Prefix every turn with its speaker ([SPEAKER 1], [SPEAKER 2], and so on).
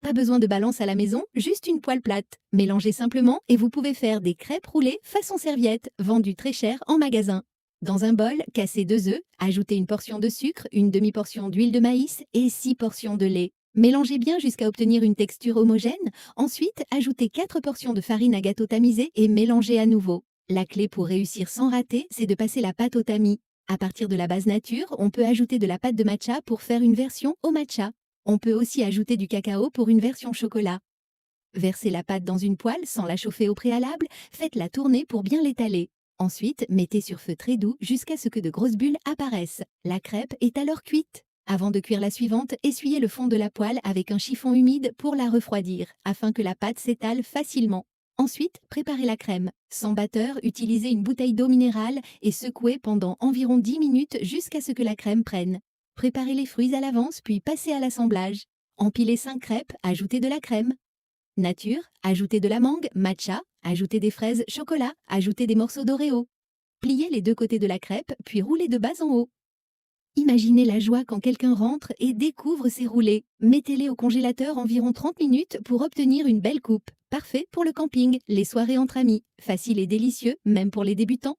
[SPEAKER 1] Pas besoin de balance à la maison, juste une poêle plate. Mélangez simplement et vous pouvez faire des crêpes roulées façon serviette, vendues très cher en magasin. Dans un bol, cassez 2 œufs, ajoutez une portion de sucre, une demi-portion d'huile de maïs et 6 portions de lait. Mélangez bien jusqu'à obtenir une texture homogène. Ensuite, ajoutez 4 portions de farine à gâteau tamisée et mélangez à nouveau. La clé pour réussir sans rater, c'est de passer la pâte au tamis. À partir de la base nature, on peut ajouter de la pâte de matcha pour faire une version au matcha. On peut aussi ajouter du cacao pour une version chocolat. Versez la pâte dans une poêle sans la chauffer au préalable, faites-la tourner pour bien l'étaler. Ensuite, mettez sur feu très doux jusqu'à ce que de grosses bulles apparaissent. La crêpe est alors cuite. Avant de cuire la suivante, essuyez le fond de la poêle avec un chiffon humide pour la refroidir, afin que la pâte s'étale facilement. Ensuite, préparez la crème. Sans batteur, utilisez une bouteille d'eau minérale et secouez pendant environ 10 minutes jusqu'à ce que la crème prenne. Préparez les fruits à l'avance puis passez à l'assemblage. Empilez 5 crêpes, ajoutez de la crème. Nature, ajoutez de la mangue, matcha, ajoutez des fraises, chocolat, ajoutez des morceaux d'Oreo. Pliez les 2 côtés de la crêpe puis roulez de bas en haut. Imaginez la joie quand quelqu'un rentre et découvre ces roulés. Mettez-les au congélateur environ 30 minutes pour obtenir une belle coupe. Parfait pour le camping, les soirées entre amis. Facile et délicieux, même pour les débutants.